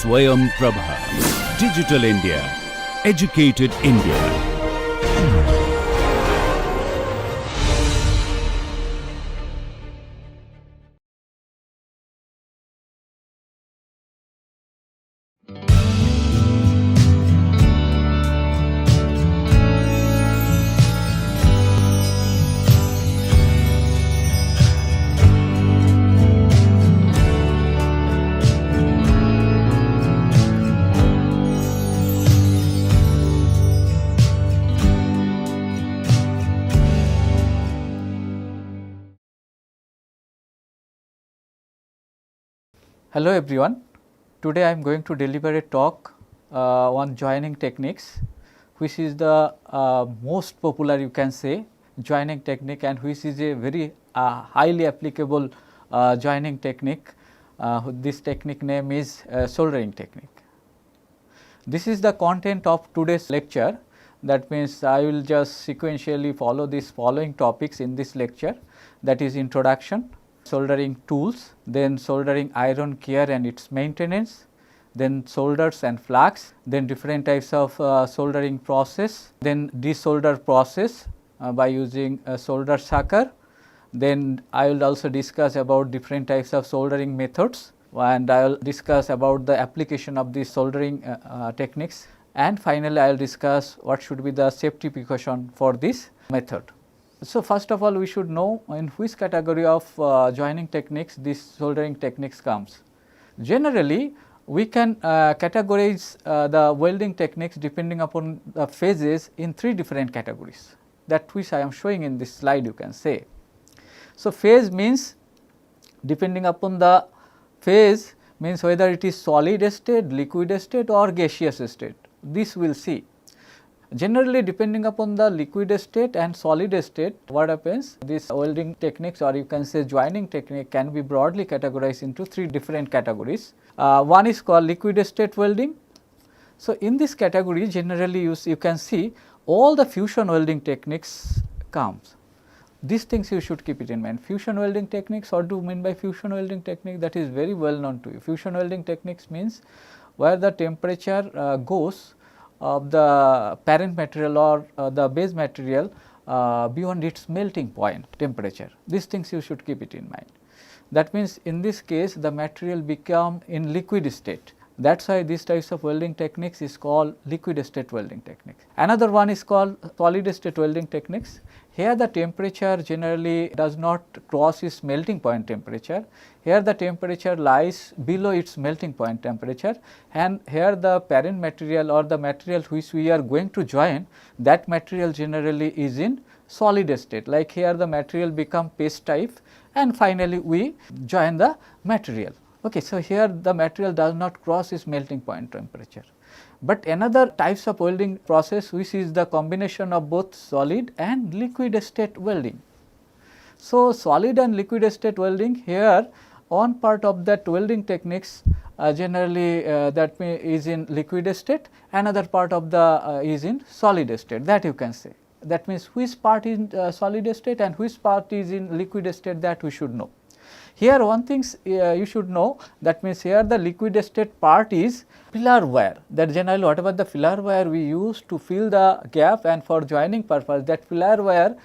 Swayam Prabha. Digital India. Educated India. Hello everyone, today I am going to deliver a talk on joining techniques, which is the most popular, you can say, joining technique, and which is a very highly applicable joining technique. This technique name is soldering technique. This is the content of today's lecture. That means I will just sequentially follow these following topics in this lecture, that is introduction, soldering tools, then soldering iron care and its maintenance, then solders and flux, then different types of soldering process, then desolder process by using a solder sucker. Then I will also discuss about different types of soldering methods, and I will discuss about the application of these soldering techniques, and finally I will discuss what should be the safety precaution for this method. So, first of all, we should know in which category of joining techniques this soldering techniques comes. Generally, we can categorize the welding techniques depending upon the phases in three different categories, that which I am showing in this slide, you can say. So, phase means depending upon the phase means whether it is solid state, liquid state or gaseous state, this we will see. Generally, depending upon the liquid state and solid state, what happens, this welding techniques, or you can say joining technique, can be broadly categorized into three different categories. One is called liquid state welding. So, in this category generally you can see all the fusion welding techniques comes. These things you should keep it in mind. Fusion welding techniques, what do you mean by fusion welding technique? That is very well known to you. Fusion welding techniques means where the temperature goes of the parent material or the base material beyond its melting point temperature. These things you should keep it in mind. That means in this case the material become in liquid state. That is why these types of welding techniques is called liquid state welding technique. Another one is called solid state welding techniques. Here the temperature generally does not cross its melting point temperature. Here the temperature lies below its melting point temperature, and here the parent material or the material which we are going to join, that material generally is in solid state. Like here the material become paste type, and finally we join the material. Okay, so here the material does not cross its melting point temperature. But another types of welding process which is the combination of both solid and liquid state welding. So, solid and liquid state welding, here one part of that welding techniques generally that is in liquid state, another part of the is in solid state, that you can say. That means which part is in solid state and which part is in liquid state, that we should know. Here one thing you should know, that means here the liquid state part is filler wire, that generally whatever the filler wire we use to fill the gap and for joining purpose, that filler wire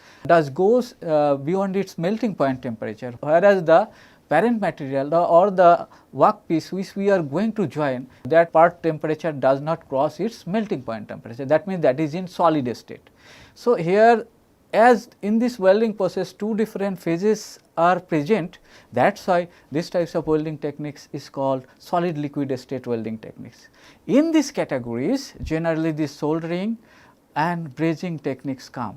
goes beyond its melting point temperature, whereas the parent material or the workpiece which we are going to join, that part temperature does not cross its melting point temperature, that means that is in solid state. So, here as in this welding process two different phases are present, that is why these types of welding techniques is called solid liquid state welding techniques. In these categories generally the soldering and brazing techniques come.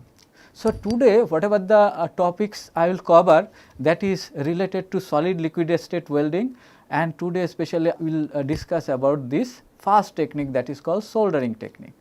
So, today whatever the topics I will cover, that is related to solid liquid state welding, and today especially we will discuss about this first technique, that is called soldering technique.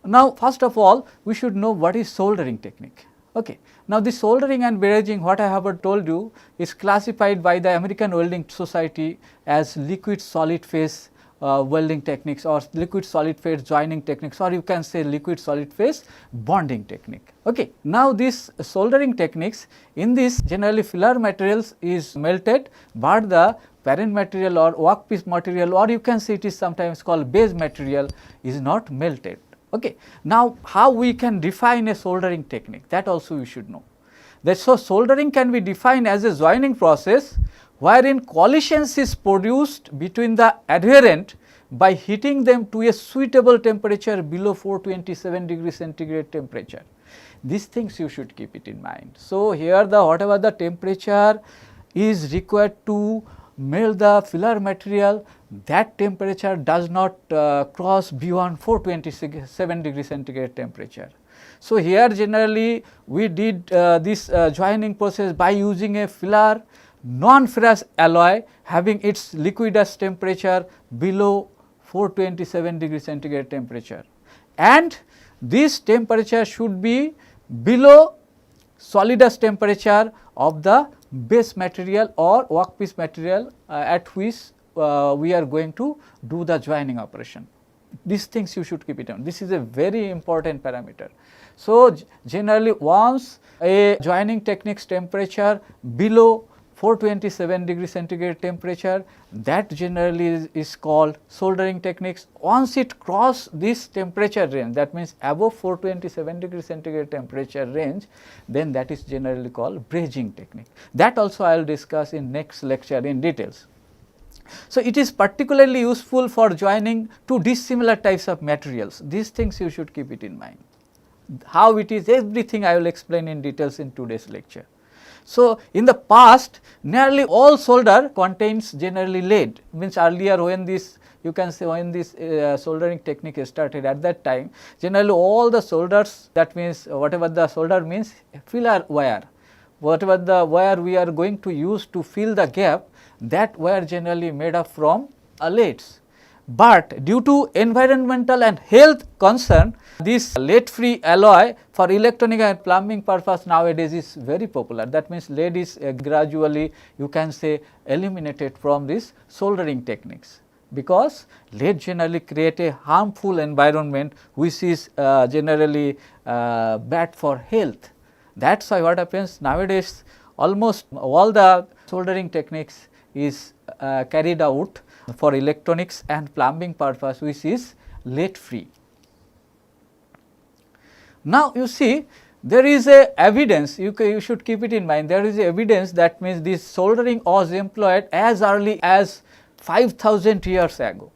Now, first of all we should know what is soldering technique. Okay. Now, the soldering and brazing, what I have told you, is classified by the American Welding Society as liquid solid phase welding techniques or liquid solid phase joining techniques, or you can say liquid solid phase bonding technique. Okay. Now, this soldering techniques, in this generally filler materials is melted, but the parent material or workpiece material, or you can say it is sometimes called base material, is not melted. Okay. Now, how we can define a soldering technique, that also we should know. That so soldering can be defined as a joining process wherein collisions is produced between the adherent by heating them to a suitable temperature below 427 degrees centigrade temperature. These things you should keep it in mind. So, here the whatever the temperature is required to melt the filler material, that temperature does not cross beyond 427 degrees centigrade temperature. So, here generally we did this joining process by using a filler non-ferrous alloy having its liquidus temperature below 427 degrees centigrade temperature, and this temperature should be below solidus temperature of the base material or workpiece material at which we are going to do the joining operation. These things you should keep it on. This is a very important parameter. So, generally once a joining techniques temperature below 427 degree centigrade temperature, that generally is called soldering techniques. Once it cross this temperature range, that means above 427 degree centigrade temperature range, then that is generally called brazing technique. That also I will discuss in next lecture in details. So, it is particularly useful for joining two dissimilar types of materials. These things you should keep it in mind. How it is, everything I will explain in details in today's lecture. So, in the past nearly all solder contains generally lead, means earlier when this you can say when this soldering technique started, at that time generally all the solders, that means whatever the solder means filler wire, whatever the wire we are going to use to fill the gap, that wire generally made up from leads. But due to environmental and health concern, this lead free alloy for electronic and plumbing purpose nowadays is very popular. That means lead is gradually you can say eliminated from this soldering techniques, because lead generally create a harmful environment which is generally bad for health. That is why what happens nowadays, almost all the soldering techniques is carried out for electronics and plumbing purpose which is lead free. Now, you see there is a evidence, you should keep it in mind, there is a evidence, that means this soldering was employed as early as 5000 years ago.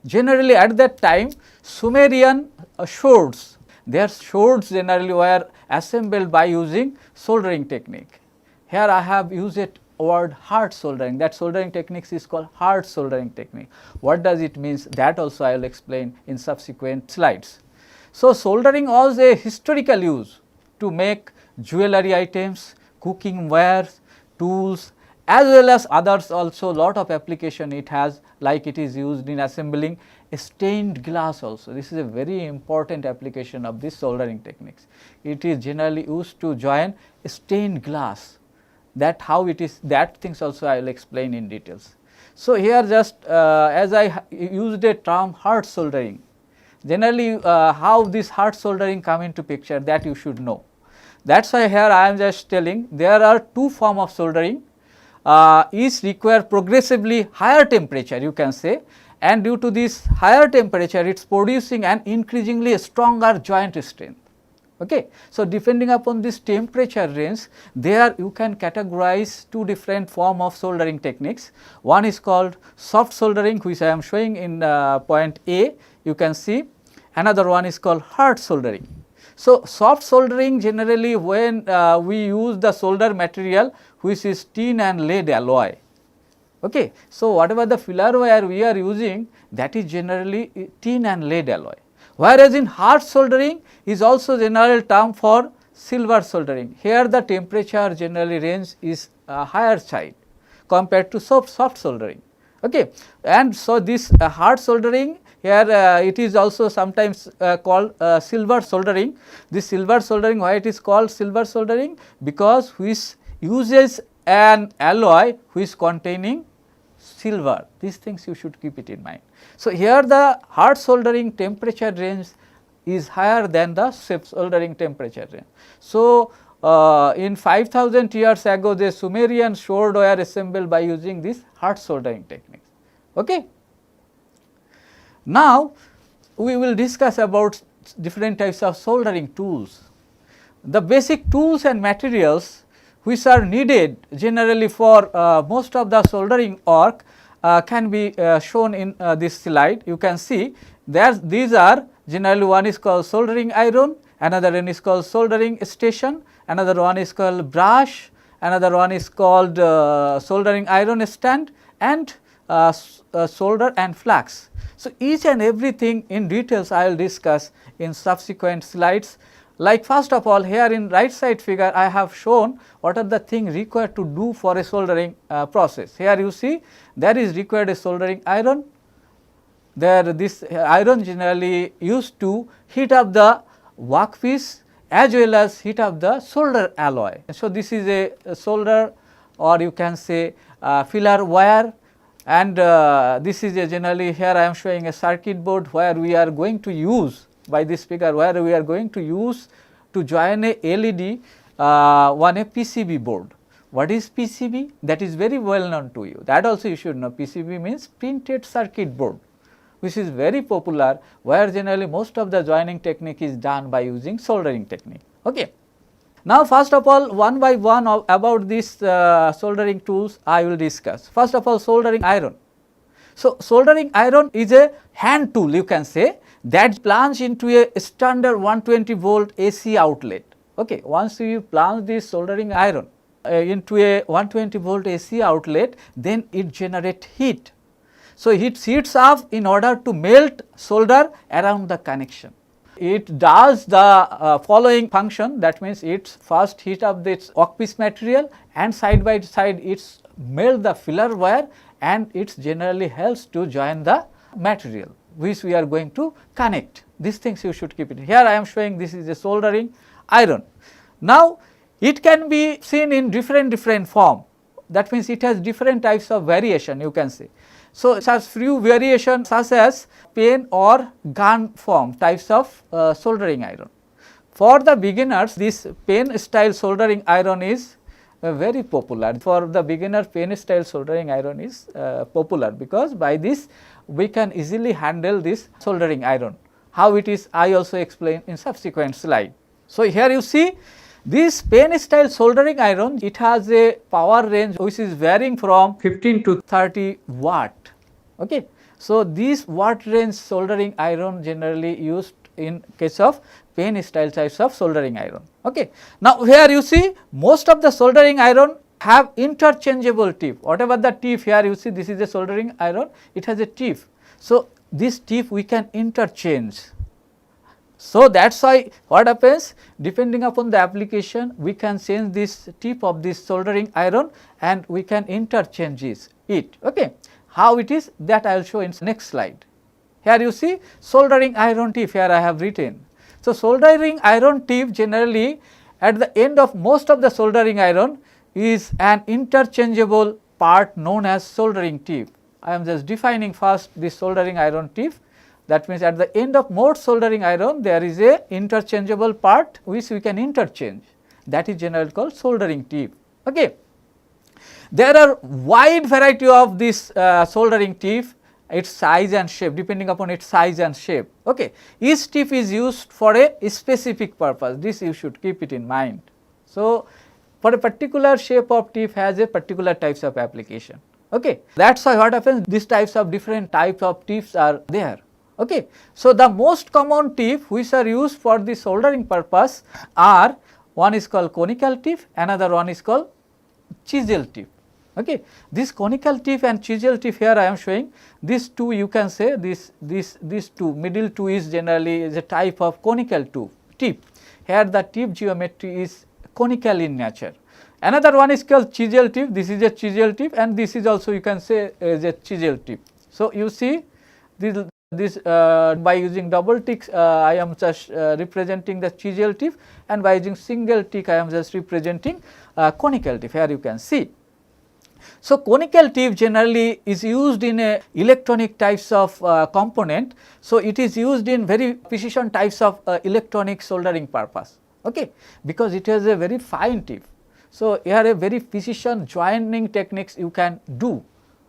Generally at that time Sumerian swords, their swords generally were assembled by using soldering technique. Here I have used it word hard soldering, that soldering techniques is called hard soldering technique. What does it means, that also I will explain in subsequent slides. So, soldering was a historical use to make jewelry items, cooking wares, tools, as well as others also lot of application it has, like it is used in assembling a stained glass also. This is a very important application of this soldering techniques. It is generally used to join a stained glass. That how it is, that things also I will explain in details. So, here just as I used a term hard soldering, generally how this hard soldering come into picture, that you should know. That is why here I am just telling there are two form of soldering, each require progressively higher temperature you can say, and due to this higher temperature it is producing an increasingly stronger joint strength. Okay. So, depending upon this temperature range, there you can categorize two different form of soldering techniques. One is called soft soldering, which I am showing in point A, you can see. Another one is called hard soldering. So, soft soldering generally when we use the solder material which is tin and lead alloy. Okay. So, whatever the filler wire we are using, that is generally tin and lead alloy. Whereas in hard soldering is also general term for silver soldering. Here the temperature generally range is higher side compared to soft soldering. Okay. And so, this hard soldering here it is also sometimes called silver soldering. This silver soldering, why it is called silver soldering? Because which uses an alloy which containing silver. These things you should keep it in mind. So, here the hard soldering temperature range is higher than the soft soldering temperature range. So, in 5000 years ago, the Sumerian sword were assembled by using this hard soldering technique. Okay. Now, we will discuss about different types of soldering tools. The basic tools and materials which are needed generally for most of the soldering work can be shown in this slide. You can see these are generally, one is called soldering iron, another one is called soldering station, another one is called brush, another one is called soldering iron stand, and solder and flux. So, each and everything in details I will discuss in subsequent slides. Like first of all, here in right side figure I have shown what are the things required to do for a soldering process. Here you see there is required a soldering iron. There this iron generally used to heat up the workpiece as well as heat up the solder alloy. So, this is a solder, or you can say filler wire, and this is a generally, here I am showing a circuit board where we are going to use, by this figure, where we are going to use to join a LED on a PCB board. What is PCB? That is very well known to you, that also you should know. PCB means printed circuit board, which is very popular, where generally most of the joining technique is done by using soldering technique. Okay. Now, first of all, one by one about these soldering tools I will discuss. First of all, soldering iron. So, soldering iron is a hand tool, you can say, that plunge into a standard 120 volt AC outlet. Okay. Once you plunge this soldering iron into a 120 volt AC outlet, then it generates heat. So, it heats up in order to melt solder around the connection. It does the following function, that means it first heat up this workpiece material, and side by side it melt the filler wire, and it generally helps to join the material which we are going to connect. These things you should keep it. Here I am showing this is a soldering iron. Now, it can be seen in different form, that means it has different types of variation, you can say. So, such few variations such as pen or gun form types of soldering iron. For the beginners, this pen style soldering iron is very popular. For the beginner, pen style soldering iron is popular, because by this we can easily handle this soldering iron. How it is, I also explain in subsequent slide. So, here you see this pen style soldering iron, it has a power range which is varying from 15 to 30 watt. Okay. So, this watt range soldering iron generally used in case of pen style types of soldering iron. Okay. Now, here you see most of the soldering iron have interchangeable tip. Whatever the tip, here you see this is a soldering iron, it has a tip. So, this tip we can interchange. So, that is why what happens, depending upon the application, we can change this tip of this soldering iron and we can interchange it. Okay. How it is, that I will show in next slide. Here you see soldering iron tip, here I have written. So, soldering iron tip generally at the end of most of the soldering iron is an interchangeable part known as soldering tip. I am just defining first this soldering iron tip. That means, at the end of most soldering iron there is a interchangeable part which we can interchange, that is generally called soldering tip. Okay. There are wide variety of this soldering tip, its size and shape, depending upon its size and shape. Okay. Each tip is used for a specific purpose, this you should keep it in mind. So, for a particular shape of tip has a particular types of application. Okay. That is why what happens, these types of different types of tips are there. Okay. So, the most common tip which are used for the soldering purpose are, one is called conical tip, another one is called chisel tip. Okay. This conical tip and chisel tip, here I am showing these two, you can say these two, middle two is generally is a type of conical tip. Here the tip geometry is conical in nature. Another one is called chisel tip, this is a chisel tip, and this is also you can say is a chisel tip. So, you see this by using double ticks I am just representing the chisel tip, and by using single tick I am just representing conical tip, here you can see. So, conical tip generally is used in a electronic types of component. So, it is used in very precision types of electronic soldering purpose, okay, because it has a very fine tip. So, here a very precision joining techniques you can do,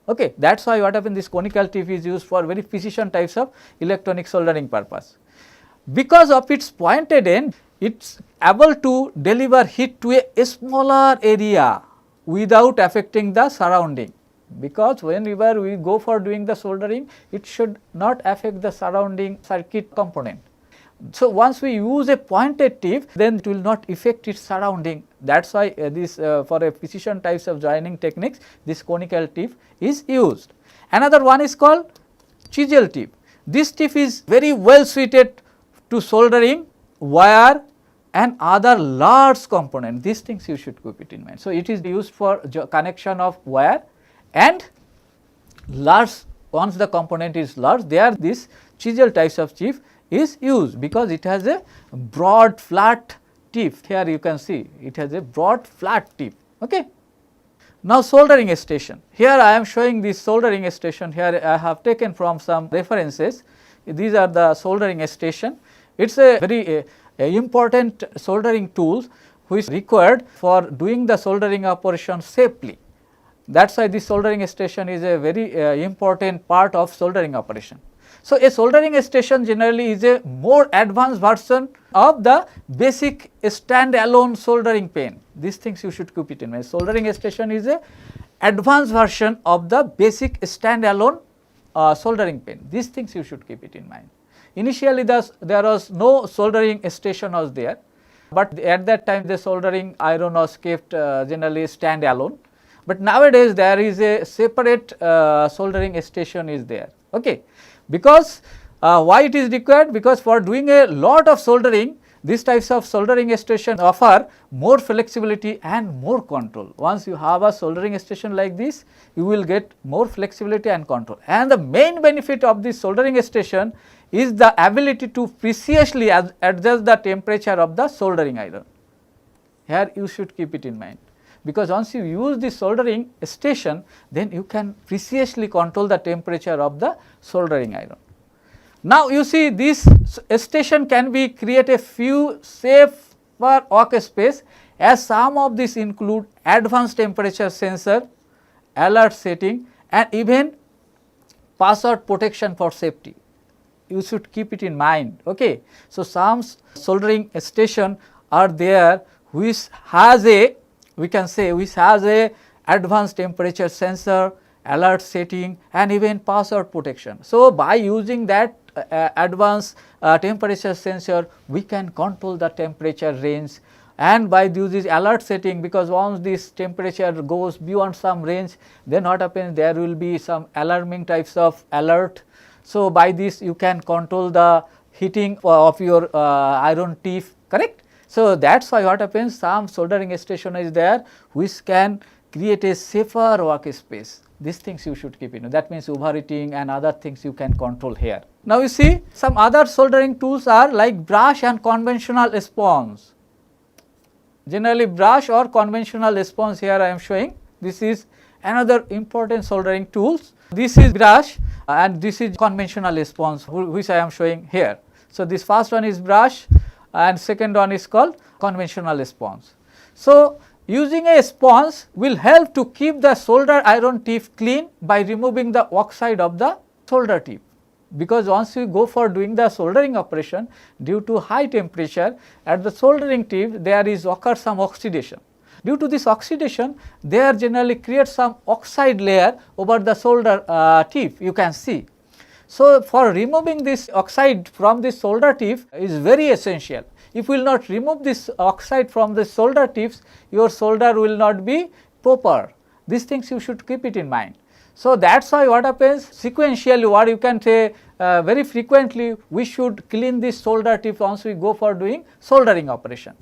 okay. That is why what happens, this conical tip is used for very precision types of electronic soldering purpose. Because of its pointed end, it is able to deliver heat to a smaller area without affecting the surrounding, because whenever we go for doing the soldering, it should not affect the surrounding circuit component. So, once we use a pointed tip, then it will not affect its surrounding. That is why this for a precision types of joining techniques, this conical tip is used. Another one is called chisel tip. This tip is very well suited to soldering wire and other large component. These things you should keep it in mind. So, it is used for connection of wire and large, once the component is large, there this chisel types of tip is used, because it has a broad flat tip. Here you can see it has a broad flat tip, okay. Now, soldering station. Here I am showing this soldering station. Here I have taken from some references. These are the soldering station. It is a very important soldering tool which is required for doing the soldering operation safely. That is why this soldering station is a very important part of soldering operation. So, a soldering station generally is a more advanced version of the basic stand-alone soldering pen. These things you should keep it in mind. Soldering station is a advanced version of the basic stand-alone soldering pen. These things you should keep it in mind. Initially there was no soldering station was there, but at that time the soldering iron was kept generally stand alone, but nowadays there is a separate soldering station is there, okay. Because why it is required? Because for doing a lot of soldering, these types of soldering station offer more flexibility and more control. Once you have a soldering station like this, you will get more flexibility and control. And the main benefit of this soldering station is the ability to precisely adjust the temperature of the soldering iron. Here you should keep it in mind, because once you use the soldering station, then you can precisely control the temperature of the soldering iron. Now, you see this station can be create a few safer workspace, as some of these include advanced temperature sensor, alert setting, and even password protection for safety. You should keep it in mind, okay. So, some soldering station are there which has a, we can say, which has a advanced temperature sensor, alert setting, and even password protection. So, by using that advanced temperature sensor, we can control the temperature range, and by using alert setting, because once this temperature goes beyond some range, then what happens, there will be some alarming types of alert. So, by this you can control the heating of your iron tip, correct. So, that is why what happens, some soldering station is there which can create a safer workspace. These things you should keep in mind. That means overheating and other things you can control here. Now, you see some other soldering tools are like brush and conventional sponge. Generally brush or conventional sponge, here I am showing. This is another important soldering tools. This is brush and this is conventional sponge which I am showing here. So, this first one is brush and second one is called conventional sponge. So, using a sponge will help to keep the solder iron tip clean by removing the oxide of the solder tip, because once you go for doing the soldering operation, due to high temperature at the soldering tip there is occur some oxidation. Due to this oxidation, there generally creates some oxide layer over the solder tip, you can see. So, for removing this oxide from the solder tip is very essential. If you will not remove this oxide from the solder tips, your solder will not be proper. These things you should keep it in mind. So, that is why what happens, sequentially, or you can say very frequently, we should clean this solder tip once we go for doing soldering operation.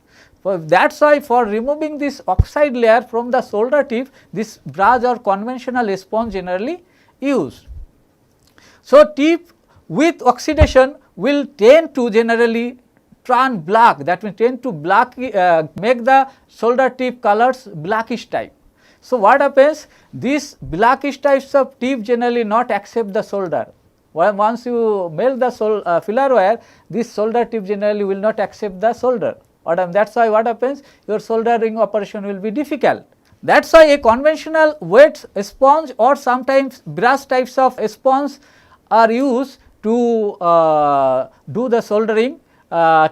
So, that is why for removing this oxide layer from the solder tip, this brush or conventional sponge generally used. So, tip with oxidation will tend to generally turn black, that means tend to black, make the solder tip colors blackish type. So, what happens, these blackish types of tip generally not accept the solder. Once you melt the filler wire, this solder tip generally will not accept the solder. That is why what happens, your soldering operation will be difficult. That is why a conventional wet sponge or sometimes brush types of sponge are used to do the soldering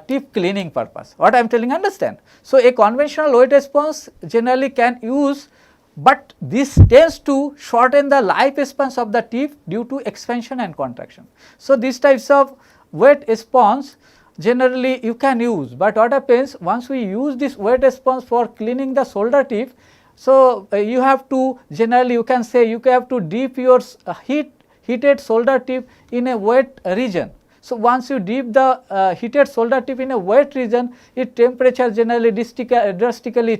tip cleaning purpose. What I am telling, understand. So, a conventional wet sponge generally can use, but this tends to shorten the lifespan of the tip due to expansion and contraction. So, these types of wet sponge generally you can use, but what happens, once we use this wet sponge for cleaning the solder tip, so you have to generally, you can say, you have to dip your heated solder tip in a wet region. So, once you dip the heated solder tip in a wet region, its temperature generally drastically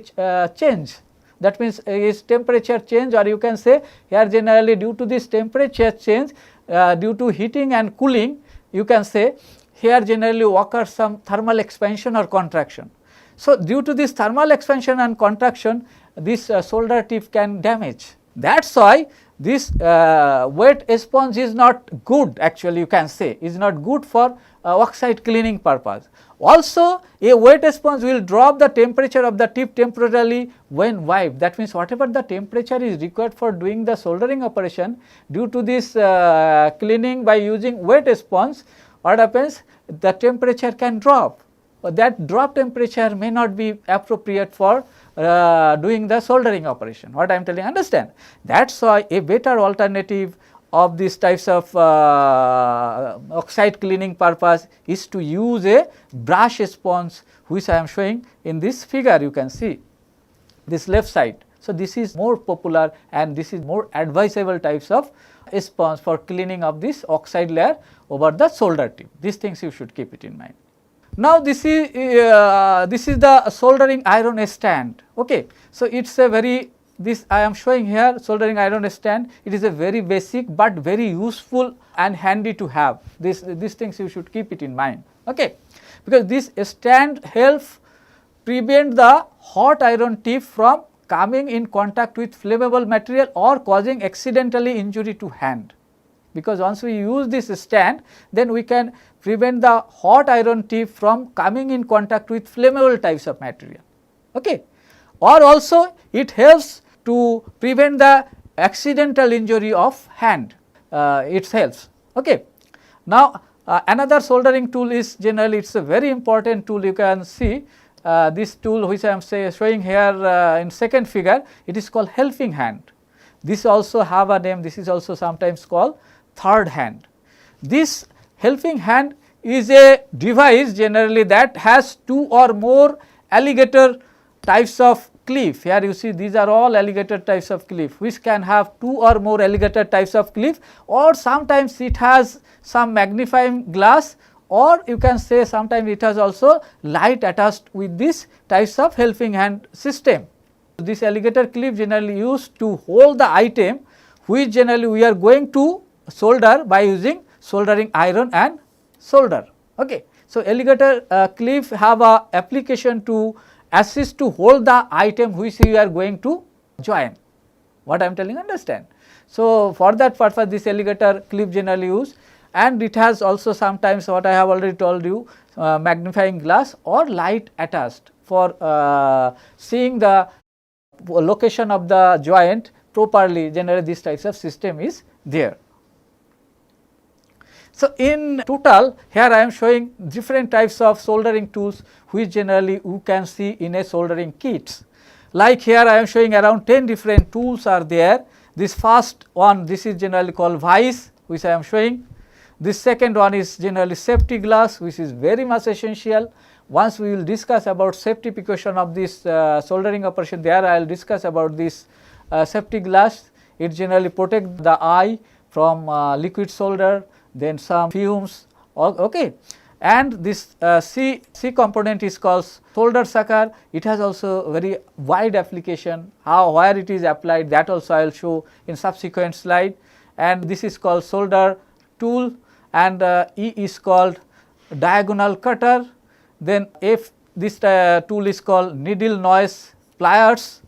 change. That means its temperature change, or you can say here generally due to this temperature change due to heating and cooling, you can say here generally occurs some thermal expansion or contraction. So, due to this thermal expansion and contraction, this solder tip can damage. That is why this wet sponge is not good, actually you can say is not good for oxide cleaning purpose. Also, a wet sponge will drop the temperature of the tip temporarily when wiped. That means whatever the temperature is required for doing the soldering operation, due to this cleaning by using wet sponge, what happens, the temperature can drop. That drop temperature may not be appropriate for doing the soldering operation. What I am telling, understand. That is why a better alternative of these types of oxide cleaning purpose is to use a brush sponge, which I am showing in this figure, you can see this left side. So, this is more popular and this is more advisable types of sponge for cleaning of this oxide layer over the solder tip. These things you should keep it in mind. Now, this is the soldering iron stand. Okay. So, it is a very, this I am showing here soldering iron stand. It is a very basic but very useful and handy to have. These things you should keep it in mind. Okay. Because this stand helps prevent the hot iron tip from coming in contact with flammable material or causing accidentally injury to hand. Because once we use this stand, then we can prevent the hot iron tip from coming in contact with flammable types of material. Okay. Or also it helps to prevent the accidental injury of hand, it helps. Okay. Now, another soldering tool is generally, it is a very important tool, you can see this tool which I am showing here in second figure, it is called helping hand. This also have a name, this is also sometimes called third hand. This helping hand is a device generally that has two or more alligator types of clip. Here you see these are all alligator types of clip, which can have two or more alligator types of clip, or sometimes it has some magnifying glass, or you can say sometimes it has also light attached with this types of helping hand system. This alligator clip generally used to hold the item which generally we are going to solder by using soldering iron and solder. Okay. So, alligator clip have a application to assist to hold the item which we are going to join. What I am telling, understand. So, for that purpose this alligator clip generally used, and it has also sometimes what I have already told you magnifying glass or light attached for seeing the location of the joint properly. Generally this types of system is there. So, in total here I am showing different types of soldering tools which generally you can see in a soldering kit. Like here I am showing around 10 different tools are there. This first one, this is generally called vice, which I am showing. This second one is generally safety glass, which is very much essential. Once we will discuss about safety precaution of this soldering operation, there I will discuss about this safety glass. It generally protect the eye from liquid solder, then some fumes, okay. And this C component is called solder sucker. It has also very wide application, where it is applied, that also I will show in subsequent slide. And this is called solder tool, and E is called diagonal cutter. Then F, this tool is called needle nose pliers.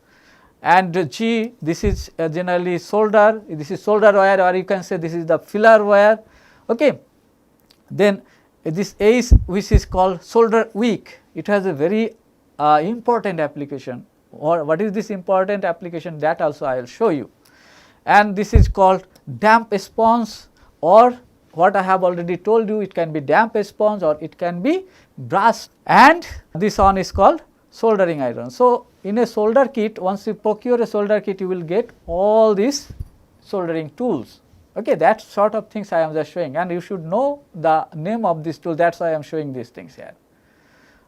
and G, this is generally solder, this is solder wire, or you can say this is the filler wire. Okay. Then this H, which is called solder wick, it has a very important application. Or what is this important application, that also I will show you. And this is called damp sponge, or what I have already told you, it can be damp sponge or it can be brass, and this one is called soldering iron. So, in a solder kit, once you procure a solder kit, you will get all these soldering tools. Okay, that sort of things I am just showing, and you should know the name of this tool, that is why I am showing these things here.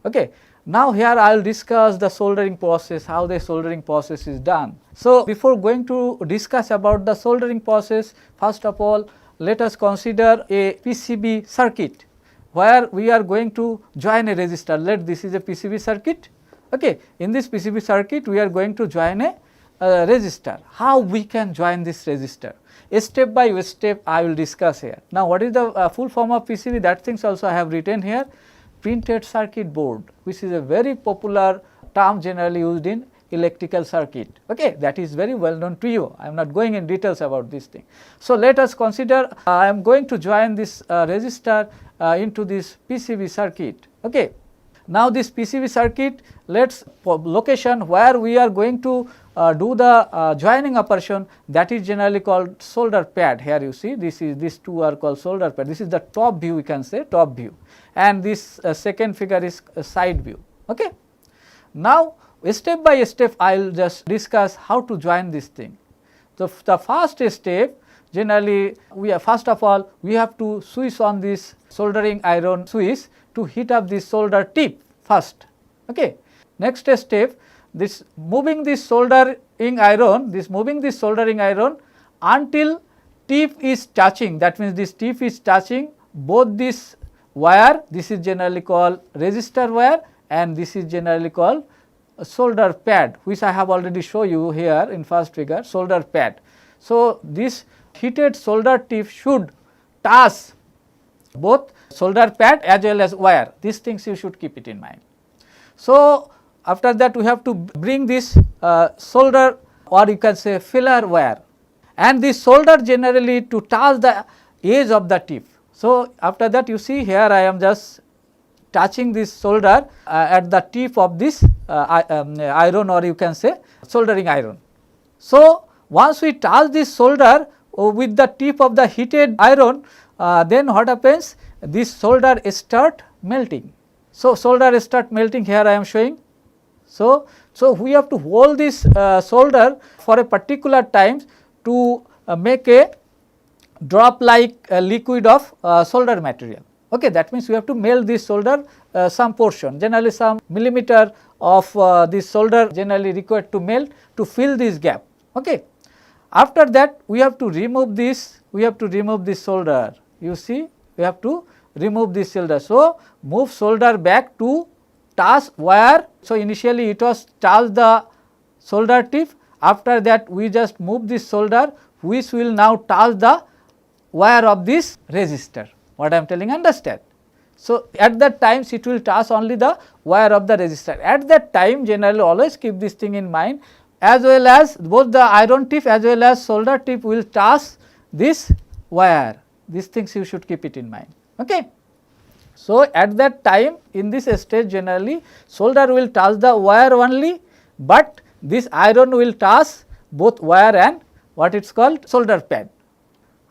Okay. Now, here I will discuss the soldering process, how the soldering process is done. So, before going to discuss about the soldering process, first of all, let us consider a PCB circuit, where we are going to join a resistor. Let this is a PCB circuit. Okay. In this PCB circuit, we are going to join a resistor. How we can join this resistor? A step by step I will discuss here. Now, what is the full form of PCB? That things also I have written here. Printed circuit board, which is a very popular term generally used in electrical circuit. Okay, that is very well known to you. I am not going in details about this thing. So, let us consider I am going to join this resistor into this PCB circuit. Okay. Now, this PCB circuit, let us location where we are going to do the joining operation, that is generally called solder pad. Here you see these two are called solder pad. This is the top view, we can say top view, and this second figure is side view. Okay. Now, step by step I will just discuss how to join this thing. So, the first step generally first of all we have to switch on this soldering iron switch to heat up this solder tip first. Okay. Next step, this moving this soldering iron until tip is touching, that means this tip is touching both this wire, this is generally called resistor wire, and this is generally called solder pad, which I have already shown you here in first figure, solder pad. So, this heated solder tip should touch both solder pad as well as wire. These things you should keep it in mind. So, after that we have to bring this solder, or you can say filler wire, and this solder generally to touch the edge of the tip. So, after that you see here I am just touching this solder at the tip of this iron, or you can say soldering iron. So, once we touch this solder with the tip of the heated iron, then what happens, this solder start melting. So, solder start melting, here I am showing. So, we have to hold this solder for a particular time to make a drop like liquid of solder material. Okay, that means we have to melt this solder some portion, generally some millimeter of this solder generally required to melt to fill this gap. Okay. After that we have to remove this, solder. You see, we have to remove this solder. So, move solder back to touch wire. So, initially it was touch the solder tip, after that we just move this solder, which will now touch the wire of this resistor. What I am telling, understand? So, at that time it will touch only the wire of the resistor. At that time generally always keep this thing in mind, as well as both the iron tip as well as solder tip will touch this wire. These things you should keep it in mind. Okay. So, at that time in this stage generally solder will touch the wire only, but this iron will touch both wire and what it is called solder pad.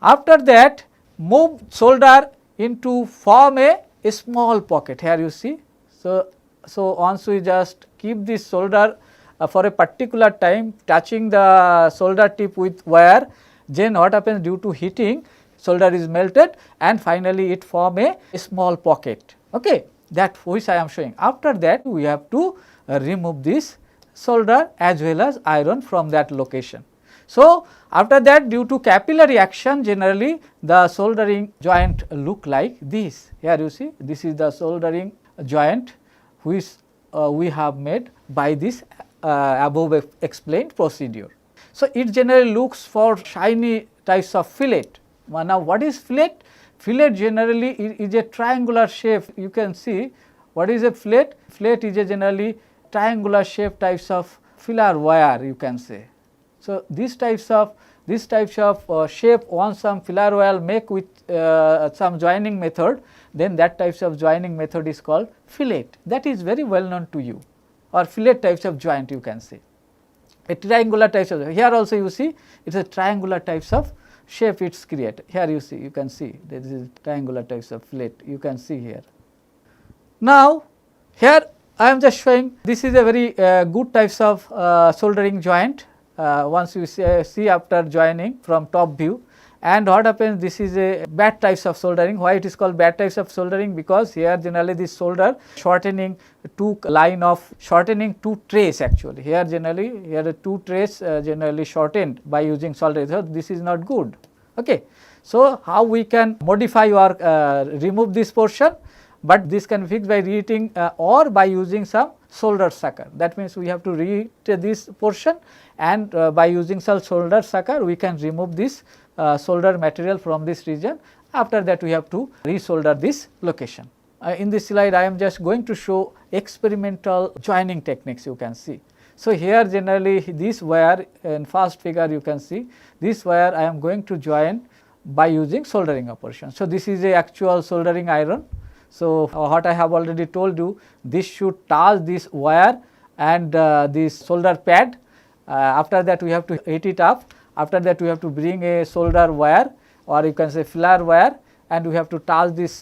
After that move solder into form a small pocket, here you see. So, once we just keep this solder for a particular time touching the solder tip with wire, then what happens, due to heating solder is melted and finally it form a small pocket. Okay, that which I am showing. After that we have to remove this solder as well as iron from that location. So, after that due to capillary action generally the soldering joint look like this. Here you see, this is the soldering joint which we have made by this above explained procedure. So, it generally looks for shiny types of fillet. Now, what is fillet? Fillet generally is a triangular shape. You can see what is a fillet. Fillet is a generally triangular shape types of filler wire you can say. So, these types of shape once some filler wire make with some joining method, then that types of joining method is called fillet. That is very well known to you, or fillet types of joint you can say. A triangular types of, here also you see it is a triangular types of shape it is created. Here you see, you can see this is triangular types of fillet you can see here. Now, here I am just showing this is a very good types of soldering joint once you see after joining from top view. And what happens, this is a bad types of soldering. Why it is called bad types of soldering? Because here generally this solder shortening two trace actually. Here generally here the two trace generally shortened by using soldering. So, this is not good. Okay. So, how we can modify or remove this portion? But this can be fixed by reheating or by using some solder sucker. That means, we have to reheat this portion, and by using some solder sucker we can remove this solder material from this region. After that we have to resolder this location. In this slide I am just going to show experimental joining techniques you can see. So, here generally this wire in first figure you can see this wire I am going to join by using soldering operation. So, this is a actual soldering iron. So, what I have already told you, this should touch this wire and this solder pad. After that we have to heat it up. After that we have to bring a solder wire, or you can say filler wire, and we have to touch this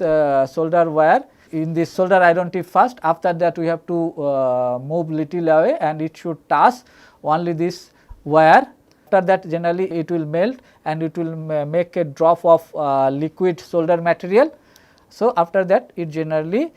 solder wire in this solder iron tip first. After that we have to move little away, and it should touch only this wire. After that generally it will melt and it will make a drop of liquid solder material. So, after that it generally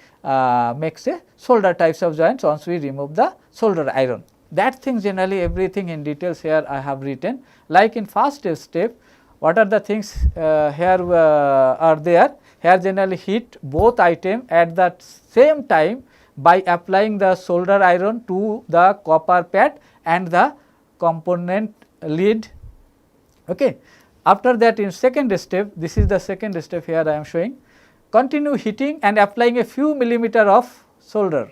makes a solder types of joints once we remove the solder iron. That thing generally everything in details here I have written. Like in first step, what are the things here are there? Here generally heat both item at the same time by applying the solder iron to the copper pad and the component lid. Okay. After that in second step, this is the second step here I am showing. Continue heating and applying a few millimeter of solder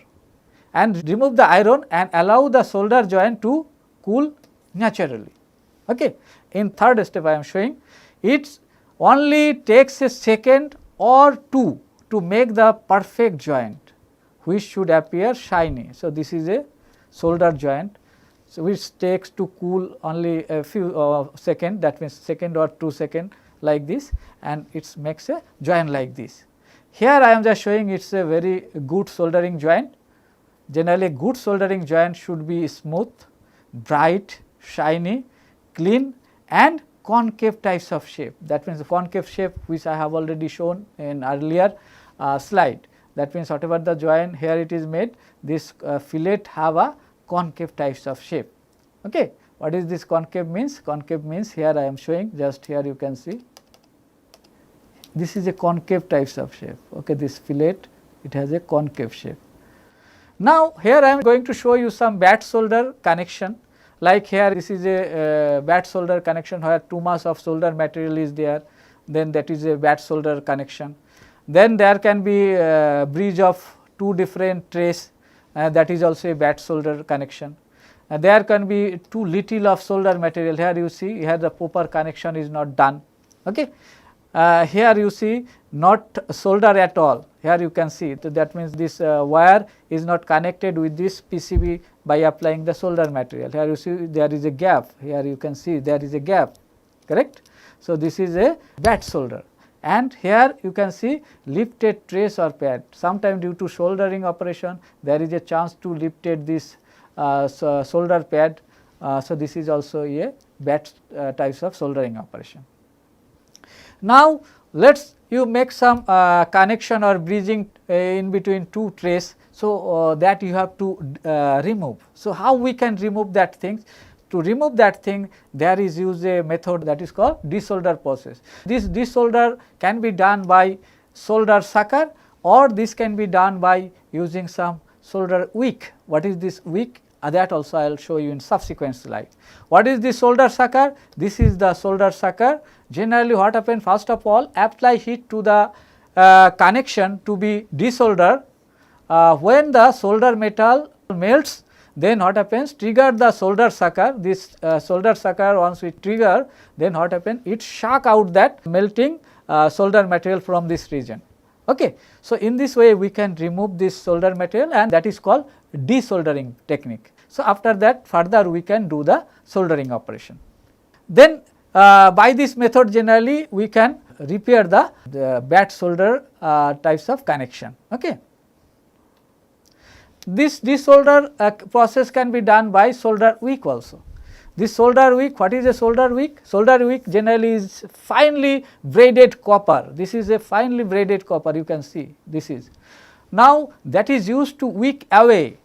and remove the iron and allow the solder joint to cool naturally. Okay. In third step I am showing, it only takes a second or two to make the perfect joint which should appear shiny. So, this is a solder joint, so which takes to cool only a few second, that means second or 2 second like this, and it makes a joint like this. Here I am just showing it is a very good soldering joint. Generally good soldering joint should be smooth, bright, shiny, clean and concave types of shape. That means the concave shape which I have already shown in earlier slide. That means whatever the joint here it is made, this fillet have a concave types of shape. Okay. What is this concave means? Concave means here I am showing, just here you can see. This is a concave types of shape. Okay, this fillet it has a concave shape. Now, here I am going to show you some bad solder connection. Like here this is a bad solder connection where too much of solder material is there, then that is a bad solder connection. Then there can be a bridge of two different trays, that is also a bad solder connection. There can be too little of solder material. Here you see here the proper connection is not done. Okay. Here you see not solder at all. Here you can see, so that means this wire is not connected with this PCB by applying the solder material. Here you see there is a gap, here you can see there is a gap, correct. So, this is a bad solder, and here you can see lifted trace or pad. Sometime due to soldering operation there is a chance to lifted this solder pad. So, this is also a bad types of soldering operation. Now, let us you make some connection or bridging in between two trays. So, that you have to remove. So, how we can remove that thing? To remove that thing, there is used a method that is called desolder process. This desolder can be done by solder sucker, or this can be done by using some solder wick. What is this wick? That also I will show you in subsequent slide. What is the solder sucker? This is the solder sucker. Generally what happens, first of all apply heat to the connection to be desolder. When the solder metal melts, then what happens, trigger the solder sucker, this solder sucker once we trigger, then what happens, it shock out that melting solder material from this region. Okay. So, in this way we can remove this solder material, and that is called desoldering technique. So, after that further we can do the soldering operation. Then by this method generally we can repair the bad solder types of connection. Okay. This desolder process can be done by solder wick also. This solder wick, what is a solder wick? Solder wick generally is finely braided copper. This is a finely braided copper, you can see this is. Now that is used to wick away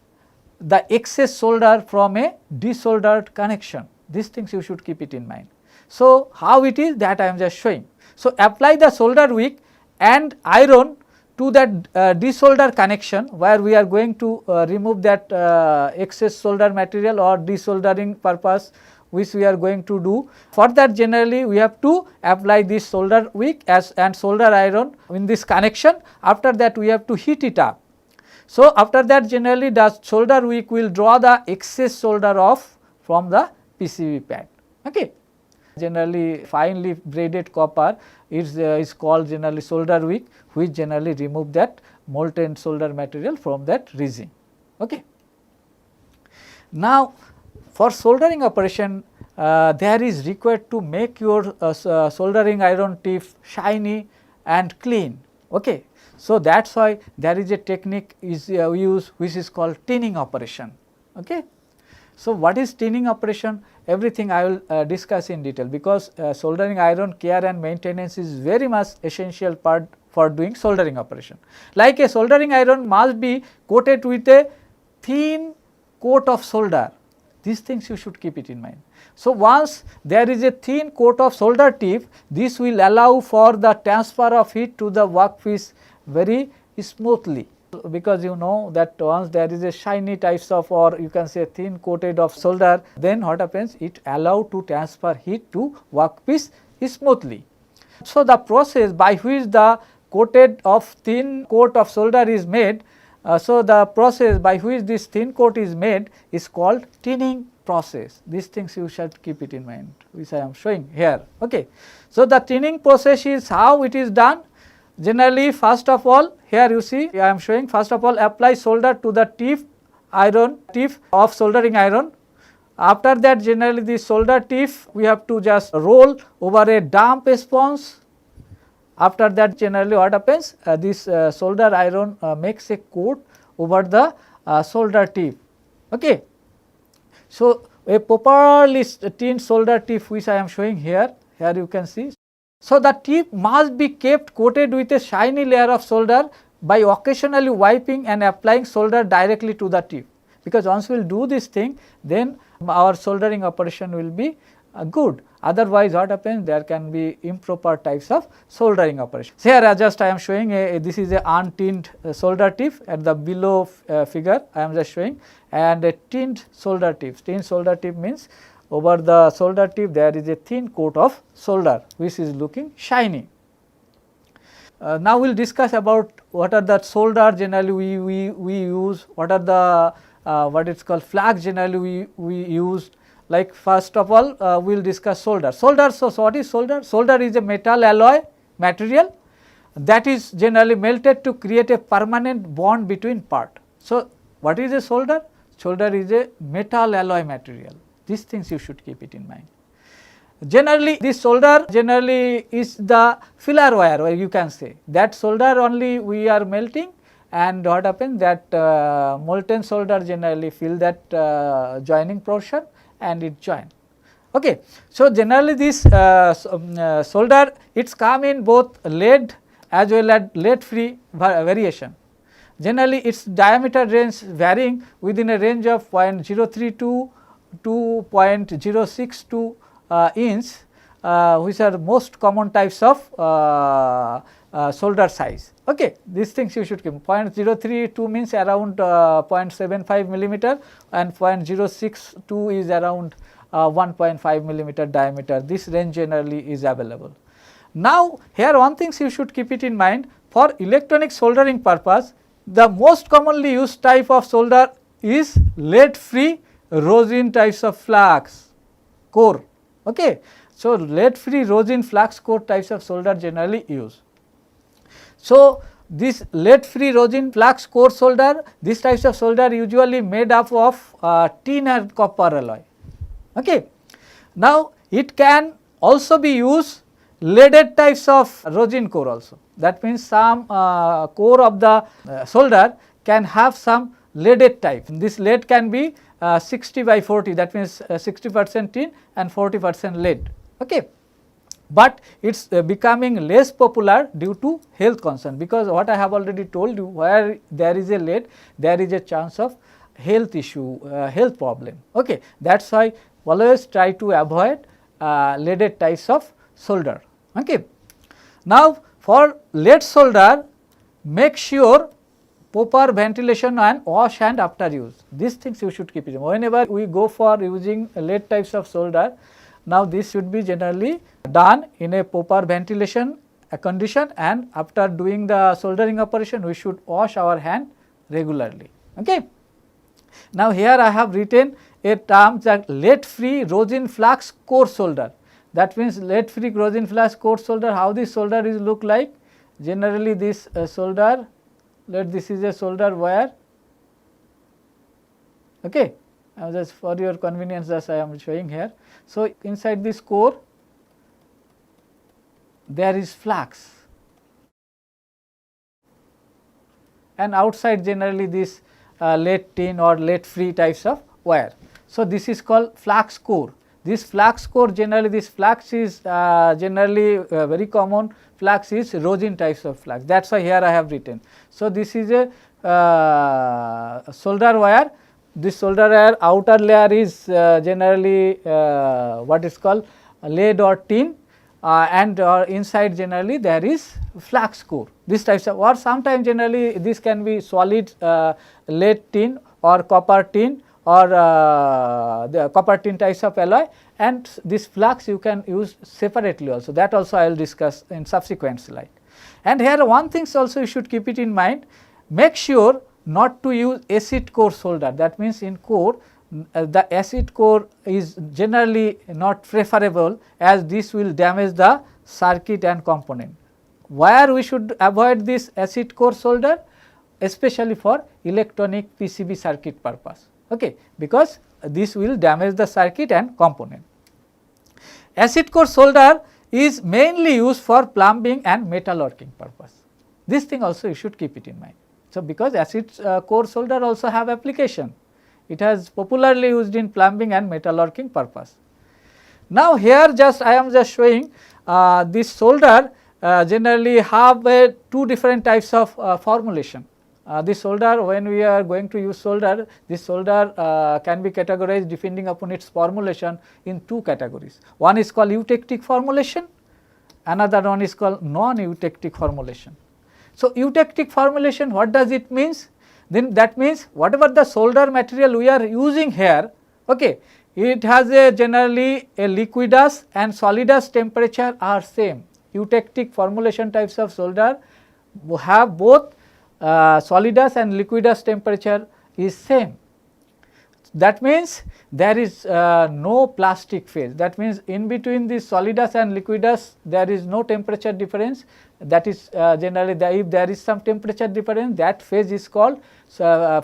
the excess solder from a desoldered connection. These things you should keep it in mind. So how it is, that I am just showing. So apply the solder wick and iron to that desolder connection where we are going to remove that excess solder material or desoldering purpose which we are going to do. For that generally we have to apply this solder wick and solder iron in this connection. After that we have to heat it up. So after that generally the solder wick will draw the excess solder off from the PCB pad. Okay. Generally finely braided copper is called generally solder wick, which generally remove that molten solder material from that resin. Okay. Now for soldering operation there is required to make your soldering iron tip shiny and clean. Okay. So that is why there is a technique is used which is called tinning operation. Okay. So what is tinning operation? Everything I will discuss in detail, because soldering iron care and maintenance is very much essential part for doing soldering operation. Like a soldering iron must be coated with a thin coat of solder. These things you should keep it in mind. So once there is a thin coat of solder tip, this will allow for the transfer of heat to the workpiece very smoothly, because you know that once there is a shiny types of, or you can say thin coated of solder, then what happens, it allow to transfer heat to workpiece smoothly. So the process by which the coated of thin coat of solder is made, so the process by which this thin coat is made is called tinning process. These things you should keep it in mind, which I am showing here. Okay. So the tinning process is how it is done. Generally first of all, here you see I am showing, first of all apply solder to the tip of soldering iron. After that generally the solder tip we have to just roll over a damp sponge. After that generally what happens, this solder iron makes a coat over the solder tip. Okay. So a properly tinned solder tip which I am showing here you can see. So the tip must be kept coated with a shiny layer of solder by occasionally wiping and applying solder directly to the tip, because once we will do this thing, then our soldering operation will be good. Otherwise what happens, there can be improper types of soldering operation. So here just I am showing this is a untinned solder tip at the below figure I am just showing, and a tinned solder tip. Tinned solder tip means over the solder tip there is a thin coat of solder which is looking shiny. Now we will discuss about what are the solder generally we use, what are the what is called flux generally we use. Like first of all we will discuss solder. Solder, so what is solder? Solder is a metal alloy material that is generally melted to create a permanent bond between part. So what is a solder? Solder is a metal alloy material. These things you should keep it in mind. Generally this solder generally is the filler wire, or you can say that solder only we are melting, and what happens, that molten solder generally fill that joining portion and it join. Okay. So generally this solder, it's come in both lead as well as lead free variation. Generally its diameter range varying within a range of 0.032 to 0.062 inch, which are most common types of solder size. Okay. These things you should keep. 0.032 means around 0.75 millimeter, and 0.062 is around 1.5 millimeter diameter. This range generally is available. Now here one thing you should keep it in mind, for electronic soldering purpose the most commonly used type of solder is lead free rosin types of flux core. Okay. So, lead free rosin flux core types of solder generally used. So, this lead free rosin flux core solder, these types of solder usually made up of tin and copper alloy. Okay. Now, it can also be used leaded types of rosin core also. That means some core of the solder can have some leaded type. This lead can be 60/40, that means 60% tin and 40% lead. Okay. But it is becoming less popular due to health concern, because what I have already told you, where there is a lead, there is a chance of health issue, health problem. Okay. That is why always try to avoid leaded types of solder. Okay. Now, for lead solder, make sure proper ventilation and wash hand after use. These things you should keep it. Whenever we go for using lead types of solder, now this should be generally done in a proper ventilation condition, and after doing the soldering operation we should wash our hand regularly. Okay. Now, here I have written a term that lead free rosin flux core solder. That means lead free rosin flux core solder, how this solder is look like. Generally this solder, this is a solder wire. Okay. Just for your convenience, as I am showing here. So, inside this core there is flux, and outside generally this lead tin or lead free types of wire. So, this is called flux core. This flux core, generally this flux is generally very common flux is rosin types of flux. That is why here I have written. So, this is a solder wire. This solder wire outer layer is generally what is called lead or tin, and inside generally there is flux core. This types of, or sometimes generally this can be solid lead tin or copper tin or the copper tin types of alloy, and this flux you can use separately also. That also I will discuss in subsequent slide. And here one thing also you should keep it in mind, make sure not to use acid core solder. That means in core the acid core is generally not preferable, as this will damage the circuit and component. Where we should avoid this acid core solder? Especially for electronic PCB circuit purpose. Okay, because this will damage the circuit and component. Acid core solder is mainly used for plumbing and metalworking purpose. This thing also you should keep it in mind. So, because acid core solder also have application, it has popularly used in plumbing and metalworking purpose. Now, here just I am just showing this solder generally have two different types of formulation. This solder, when we are going to use solder, this solder can be categorized depending upon its formulation in two categories. One is called eutectic formulation, another one is called non-eutectic formulation. So, eutectic formulation, what does it means? Then that means whatever the solder material we are using here, okay, it has a generally a liquidus and solidus temperature are same. Eutectic formulation types of solder have both solidus and liquidus temperature is same. That means there is no plastic phase. That means in between this solidus and liquidus there is no temperature difference. That is generally if there is some temperature difference, that phase is called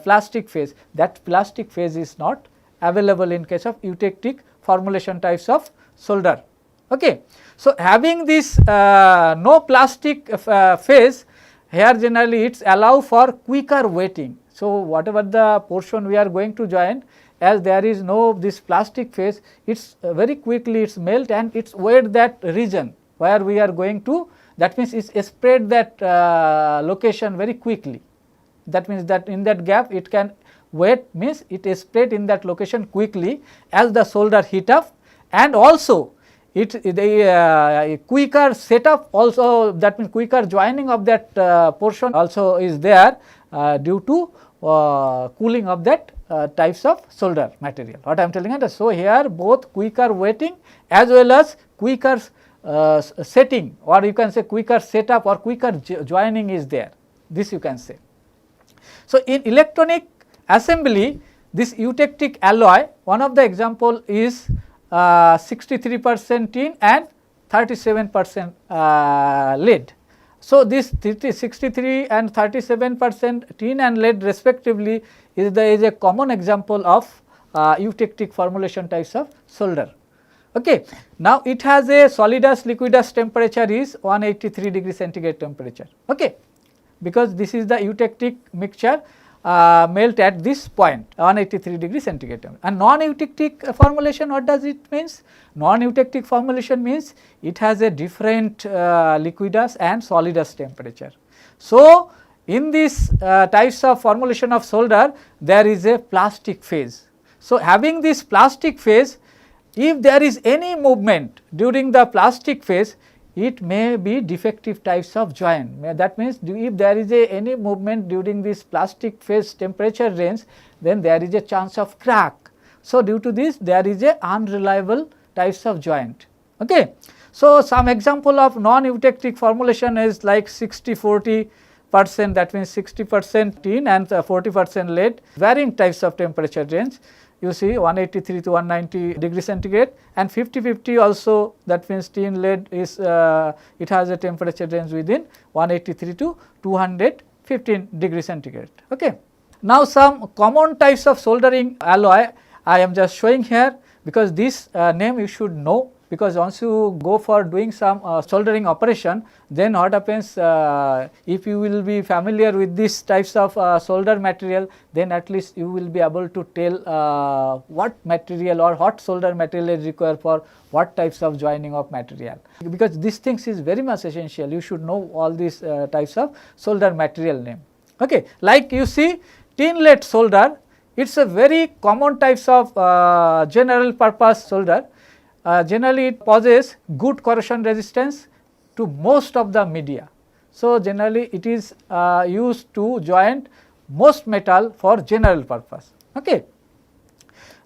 plastic phase. That plastic phase is not available in case of eutectic formulation types of solder. Okay. So, having this no plastic phase, here generally it is allow for quicker wetting. So, whatever the portion we are going to join, as there is no this plastic phase, it is very quickly it is melt and it is wet that region where we are going to, that means it is spread that location very quickly. That means that in that gap it can wet, means it is spread in that location quickly as the solder heat up, and also it the quicker setup also, that means quicker joining of that portion also is there due to cooling of that types of solder material, what I am telling you. So, here both quicker wetting as well as quicker setting, or you can say quicker setup or quicker joining is there, this you can say. So, in electronic assembly this eutectic alloy, one of the example is 63% tin and 37% lead. So, this 63 and 37% tin and lead respectively is a common example of eutectic formulation types of solder. Okay. Now, it has a solidus liquidus temperature is 183 degree centigrade temperature, okay, because this is the eutectic mixture melt at this point 183 degree centigrade temperature. And non-eutectic formulation, what does it means? Non-eutectic formulation means it has a different liquidus and solidus temperature. So, in this types of formulation of solder, there is a plastic phase. So, having this plastic phase, if there is any movement during the plastic phase, it may be defective types of joint. That means, if there is any movement during this plastic phase temperature range, then there is a chance of crack. So, due to this there is a unreliable types of joint. Okay. So, some example of non-eutectic formulation is like 60-40%, that means 60% tin and 40% lead, varying types of temperature range. You see 183 to 190 degree centigrade, and 50-50 also, that means tin lead is it has a temperature range within 183 to 215 degree centigrade. Okay. Now, some common types of soldering alloy I am just showing here, because this name you should know, because once you go for doing some soldering operation, then what happens, if you will be familiar with these types of solder material, then at least you will be able to tell what material or what solder material is required for what types of joining of material, because these things is very much essential. You should know all these types of solder material name. Okay. Like you see tin lead solder, it is a very common types of general purpose solder. Generally it possesses good corrosion resistance to most of the media. So, generally it is used to joint most metal for general purpose. Okay.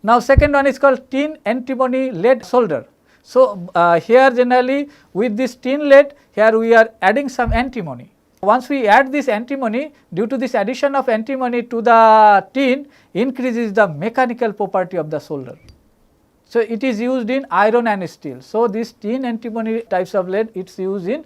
Now, second one is called tin antimony lead solder. So, here generally with this tin lead, here we are adding some antimony. Once we add this antimony, due to this addition of antimony to the tin, increases the mechanical property of the solder. So, it is used in iron and steel. So, this tin antimony types of lead, it is used in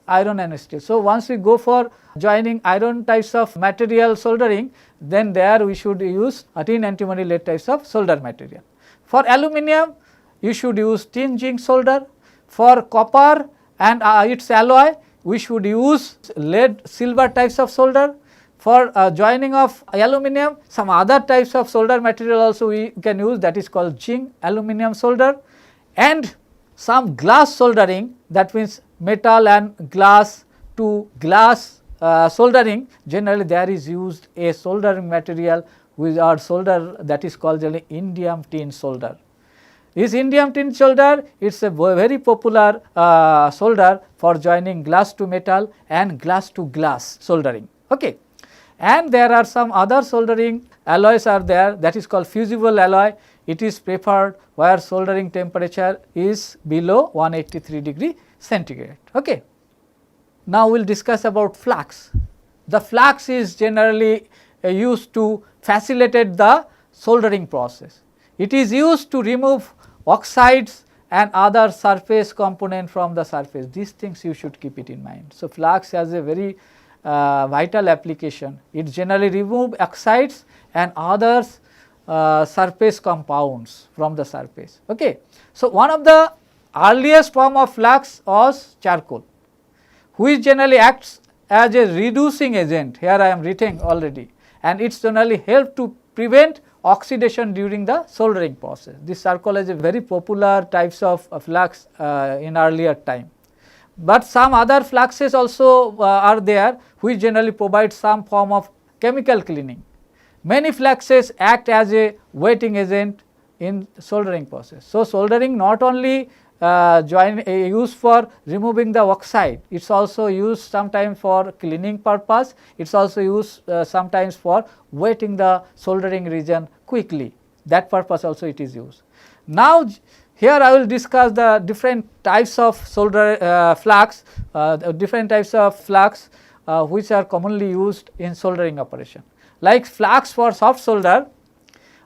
iron and steel. So, once we go for joining iron types of material soldering, then there we should use tin antimony lead types of solder material. For aluminum, you should use tin zinc solder. For copper and its alloy, we should use lead silver types of solder. For joining of aluminum, some other types of solder material also we can use, that is called zinc aluminum solder. And some glass soldering, that means metal and glass to glass soldering, generally there is used a soldering material with our solder, that is called indium tin solder. This indium tin solder, it is a very popular solder for joining glass to metal and glass to glass soldering. Okay. And there are some other soldering alloys are there, that is called fusible alloy. It is preferred where soldering temperature is below 183 degree centigrade. Okay. Now, we will discuss about flux. The flux is generally used to facilitate the soldering process. It is used to remove oxides and other surface component from the surface. These things you should keep it in mind. So, flux has a very vital application. It generally remove oxides and others surface compounds from the surface. Okay. So, one of the earliest form of flux was charcoal, which generally acts as a reducing agent. Here I am writing already, and it generally help to prevent oxidation during the soldering process. This charcoal is a very popular types of flux in earlier time. But some other fluxes also are there, which generally provide some form of chemical cleaning. Many fluxes act as a wetting agent in soldering process. So, soldering not only used for removing the oxide, it is also used sometimes for cleaning purpose, it is also used sometimes for wetting the soldering region quickly, that purpose also it is used. Now, here I will discuss the different types of solder flux, different types of flux which are commonly used in soldering operation. Like flux for soft solder,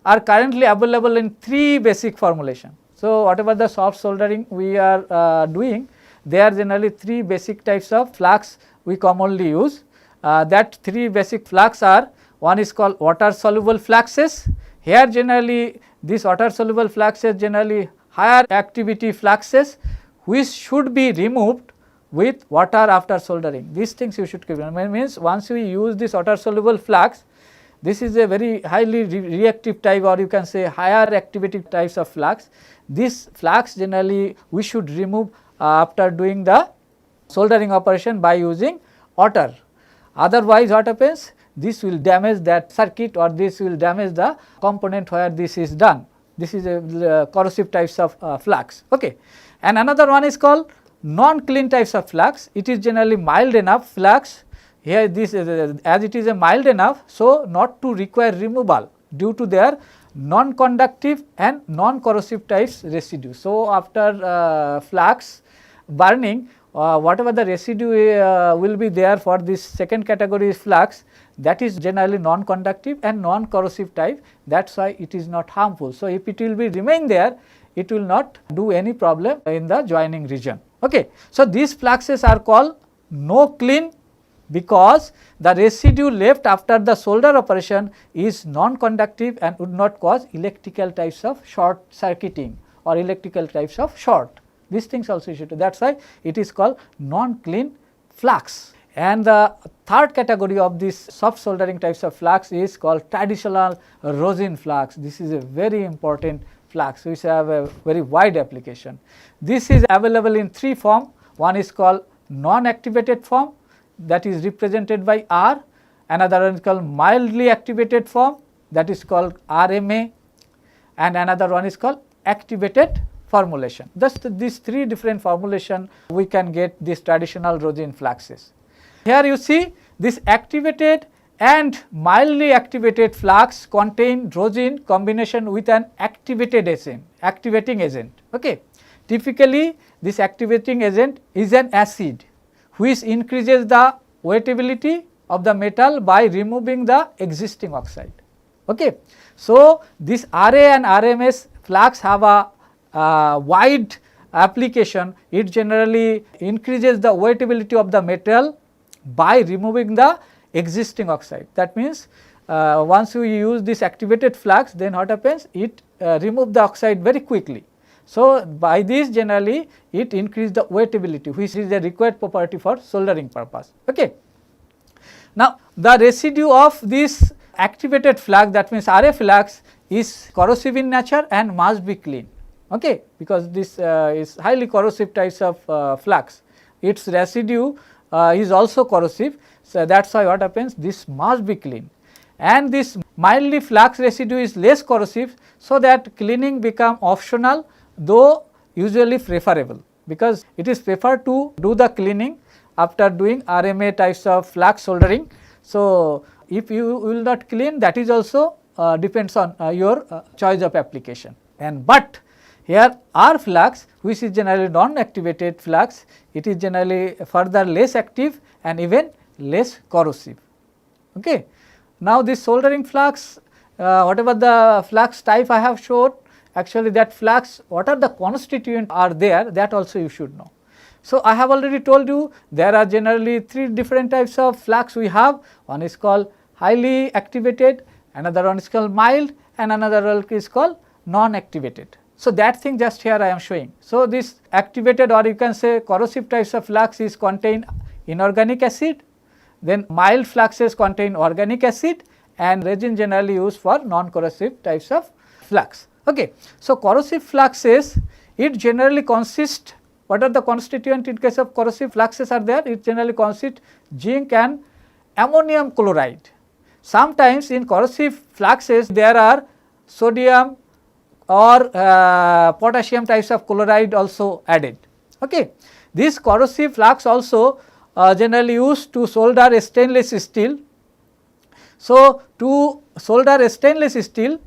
are currently available in 3 basic formulation. So, whatever the soft soldering we are doing, there are generally 3 basic types of flux we commonly use. That 3 basic flux are, one is called water soluble fluxes. Here generally these water soluble fluxes generally higher activity fluxes which should be removed with water after soldering. These things you should keep in mind. Means once we use this water soluble flux, this is a very highly reactive type, or you can say higher activity types of flux. This flux generally we should remove after doing the soldering operation by using water. Otherwise what happens, this will damage that circuit, or this will damage the component where this is done. This is a corrosive types of flux. Okay. And another one is called non-clean types of flux. It is generally mild enough flux. Here this is as it is a mild enough, so not to require removal due to their non-conductive and non-corrosive types residue. So, after flux burning, whatever the residue will be there for this second category flux, that is generally non-conductive and non-corrosive type, that is why it is not harmful. So, if it will be remain there, it will not do any problem in the joining region. Okay. So, these fluxes are called no clean because the residue left after the solder operation is non-conductive and would not cause electrical types of short circuiting or electrical types of short. These things also you should do. That is why it is called non-clean flux. And the third category of this soft soldering types of flux is called traditional rosin flux. This is a very important flux which have a very wide application. This is available in 3 form. One is called non-activated form, that is represented by R. Another one is called mildly activated form, that is called RMA, and another one is called activated formulation. Thus these 3 different formulation we can get these traditional rosin fluxes. Here you see this activated and mildly activated flux contain rosin combination with an activated agent, activating agent. Okay. Typically this activating agent is an acid which increases the wettability of the metal by removing the existing oxide. Okay. So, this RA and RMS flux have a wide application. It generally increases the wettability of the metal by removing the existing oxide. That means, once we use this activated flux, then what happens? It removes the oxide very quickly. So, by this generally it increases the wettability, which is a required property for soldering purpose. Okay. Now, the residue of this activated flux, that means RA flux, is corrosive in nature and must be clean. Okay. Because this is highly corrosive types of flux. Its residue is also corrosive. So, that is why what happens? This must be clean. And this mildly flux residue is less corrosive, so that cleaning become optional, though usually preferable, because it is preferred to do the cleaning after doing RMA types of flux soldering. So, if you will not clean, that is also depends on your choice of application. And but here R flux, which is generally non-activated flux, it is generally further less active and even less corrosive. Okay. Now, this soldering flux, whatever the flux type I have shown, actually that flux, what are the constituents are there, that also you should know. So, I have already told you there are generally 3 different types of flux we have. One is called highly activated, another one is called mild, and another one is called non-activated. So, that thing just here I am showing. So, this activated, or you can say corrosive types of flux is contain inorganic acid, then mild fluxes contain organic acid, and resin generally used for non-corrosive types of flux. Okay. So, corrosive fluxes, it generally consists, what are the constituent in case of corrosive fluxes are there? It generally consists zinc and ammonium chloride. Sometimes in corrosive fluxes there are sodium or potassium types of chloride also added. Okay. This corrosive flux also generally used to solder a stainless steel. So, to solder a stainless steel,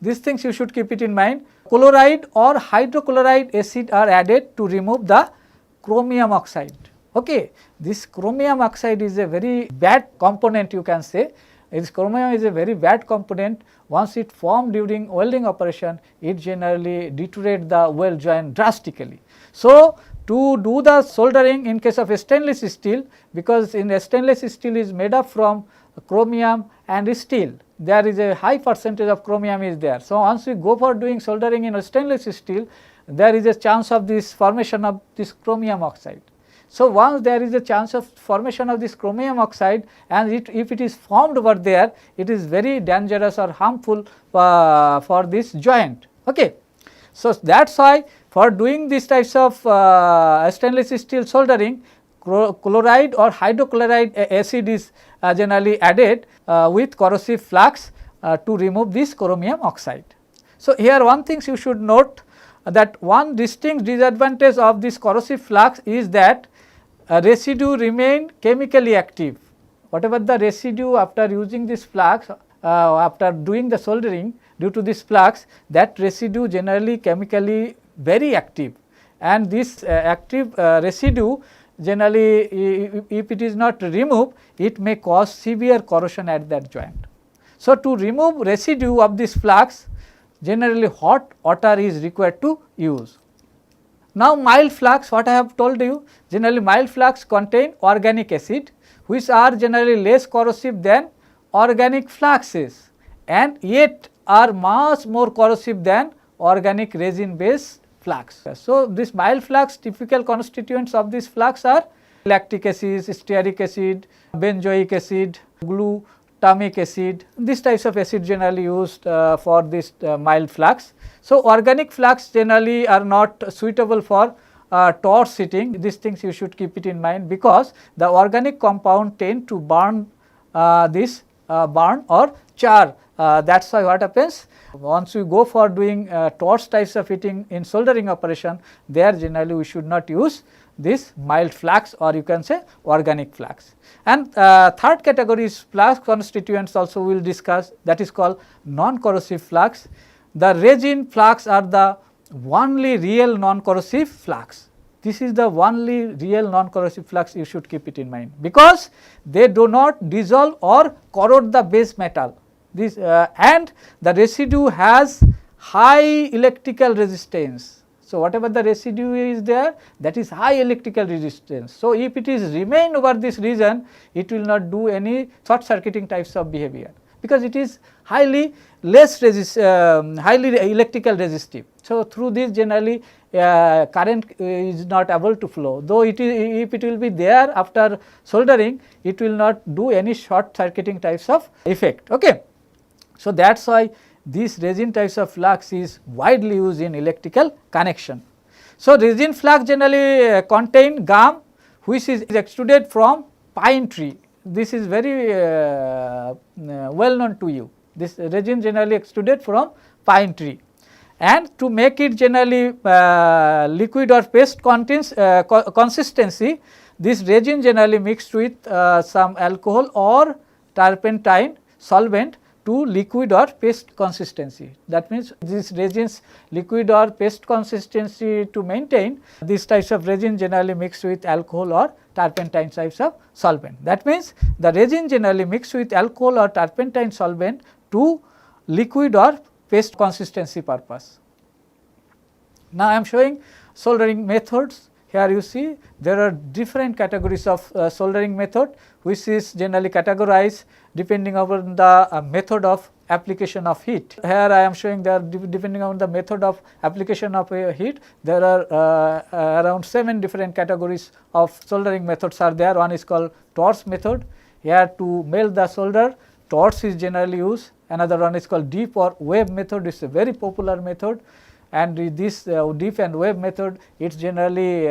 these things you should keep it in mind. Chloride or hydrochloride acid are added to remove the chromium oxide. Okay. This chromium oxide is a very bad component, you can say, This chromium is a very bad component. Once it formed during welding operation, it generally deteriorate the weld joint drastically. So, to do the soldering in case of stainless steel, because in stainless steel is made up from chromium and steel, there is a high percentage of chromium is there. So, once we go for doing soldering in a stainless steel, there is a chance of this formation of this chromium oxide. So, once there is a chance of formation of this chromium oxide, and if it is formed over there, it is very dangerous or harmful for this joint. Okay. So, that is why for doing these types of stainless steel soldering, chloride or hydrochloride acid is generally added with corrosive flux to remove this chromium oxide. So, here one thing you should note, that one distinct disadvantage of this corrosive flux is that residue remain chemically active. Whatever the residue after using this flux, after doing the soldering, due to this flux, that residue generally chemically very active, and this active residue generally, if it is not removed, it may cause severe corrosion at that joint. So, to remove residue of this flux, generally hot water is required to use. Now, mild flux, what I have told you, generally mild flux contain organic acid, which are generally less corrosive than organic fluxes, and yet are much more corrosive than organic resin based flux. So, this mild flux, typical constituents of this flux are lactic acid, stearic acid, benzoic acid, glutamic acid. These types of acid generally used for this mild flux. So, organic flux generally are not suitable for torch heating. These things you should keep it in mind, because the organic compound tend to burn burn or char. That is why what happens, once we go for doing torch types of heating in soldering operation, there generally we should not use this mild flux, or you can say organic flux. And third category is flux constituents, also we will discuss, that is called non-corrosive flux. The resin flux are the only real non-corrosive flux. This is the only real non-corrosive flux, you should keep it in mind, because they do not dissolve or corrode the base metal. This and the residue has high electrical resistance. So, whatever the residue is there, that is high electrical resistance. So, if it is remain over this region, it will not do any short circuiting types of behavior, because it is highly highly electrical resistive. So, through this generally current is not able to flow, though it is, if it will be there after soldering, it will not do any short circuiting types of effect. Okay. So, that is why this resin types of flux is widely used in electrical connection. So, resin flux generally contain gum, which is extruded from pine tree. This is very well known to you. This resin generally extruded from pine tree, and to make it generally liquid or paste consistency, this resin generally mixed with some alcohol or turpentine solvent to liquid or paste consistency. That means, this resins liquid or paste consistency to maintain, these types of resin generally mixed with alcohol or turpentine types of solvent. That means, the resin generally mixed with alcohol or turpentine solvent to liquid or paste consistency purpose. Now, I am showing soldering methods. Here you see there are different categories of soldering method, which is generally categorized depending upon the method of application of heat. Here I am showing that depending on the method of application of heat, there are around 7 different categories of soldering methods are there. One is called torch method. Here to melt the solder, torch is generally used. Another one is called dip or wave method. It is a very popular method, and this dip and wave method, it generally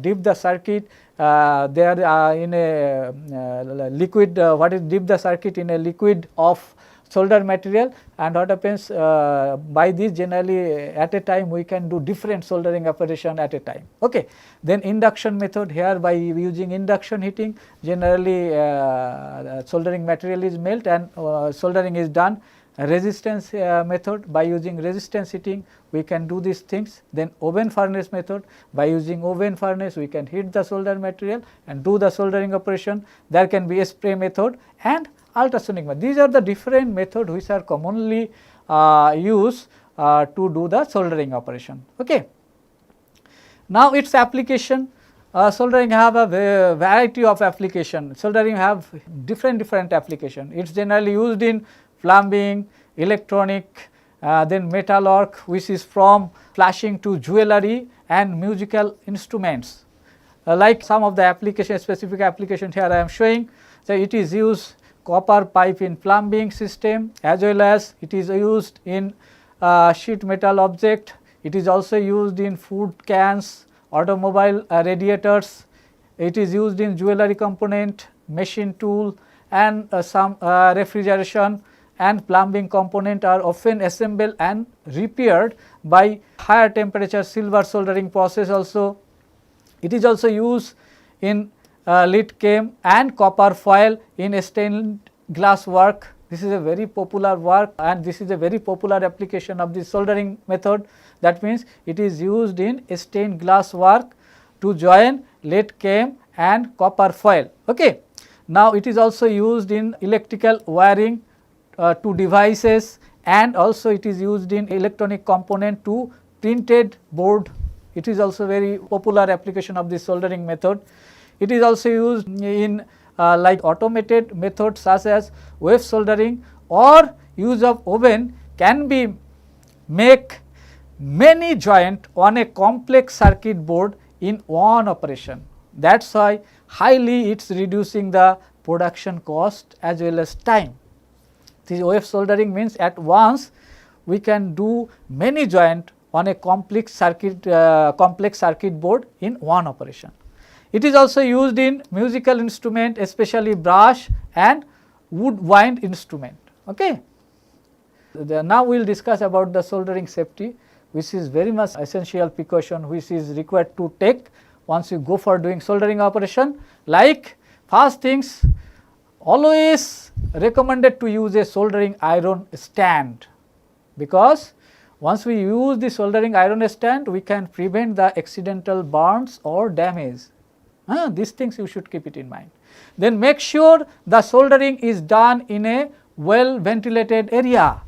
dip the circuit there in a liquid, what is dip the circuit in a liquid of solder material, and what happens by this generally at a time we can do different soldering operation at a time. Okay. Then induction method, here by using induction heating, generally soldering material is melt and soldering is done. Resistance method, by using resistance heating we can do these things. Then oven furnace method, by using oven furnace we can heat the solder material and do the soldering operation. There can be a spray method and ultrasonic method. These are the different methods which are commonly used to do the soldering operation. Okay. Now, its application, soldering have a variety of application. Soldering have different application. It is generally used in plumbing, electronic, then metal work, which is from flashing to jewelry and musical instruments. Like some of the application, specific application here I am showing. So, it is used copper pipe in plumbing system, as well as it is used in sheet metal object. It is also used in food cans, automobile radiators. It is used in jewelry component, machine tool, and some refrigeration and plumbing component are often assembled and repaired by higher temperature silver soldering process also. It is also used in lead came and copper foil in stained glass work. This is a very popular work, and this is a very popular application of this soldering method. That means it is used in stained glass work to join lead came and copper foil. Okay. Now, it is also used in electrical wiring to devices, and also it is used in electronic component to printed board. It is also very popular application of this soldering method. It is also used in like automated methods such as wave soldering, or use of oven can be make many joint on a complex circuit board in one operation. That is why highly it is reducing the production cost as well as time. This wave soldering means at once we can do many joint on a complex circuit board in one operation. It is also used in musical instrument, especially brass and woodwind instrument. Okay. Now we will discuss about the soldering safety, which is very much essential precaution which is required to take once you go for doing soldering operation. Like first things, always recommended to use a soldering iron stand, because once we use the soldering iron stand, we can prevent the accidental burns or damage. These things you should keep it in mind. Then make sure the soldering is done in a well ventilated area.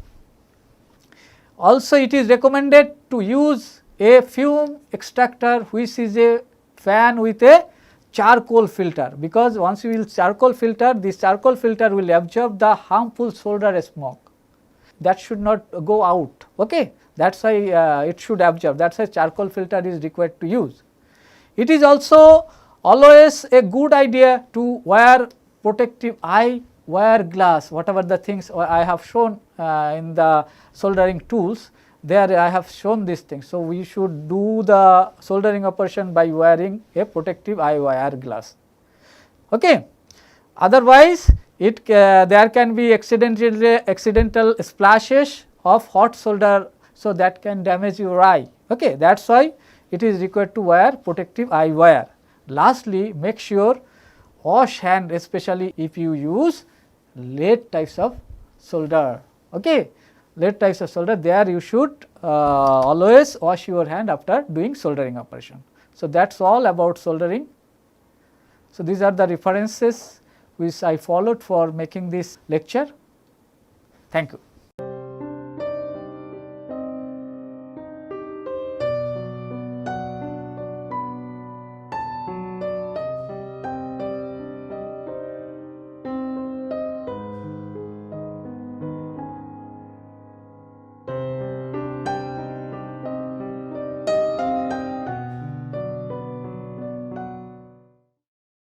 Also, it is recommended to use a fume extractor, which is a fan with a charcoal filter, because once you will charcoal filter, this charcoal filter will absorb the harmful solder smoke. That should not go out. Okay. That is why it should absorb. That is why charcoal filter is required to use. It is also always a good idea to wear protective eye wire glass, whatever the things I have shown in the soldering tools, there I have shown these things. So, we should do the soldering operation by wearing a protective eye wire glass. Okay. Otherwise, it there can be accidental splashes of hot solder, so that can damage your eye. Okay. That is why it is required to wear protective eye wire. Lastly, make sure wash hand, especially if you use lead types of solder. Okay. Lead types of solder, there you should always wash your hand after doing soldering operation. So, that is all about soldering. So, these are the references which I followed for making this lecture. Thank you.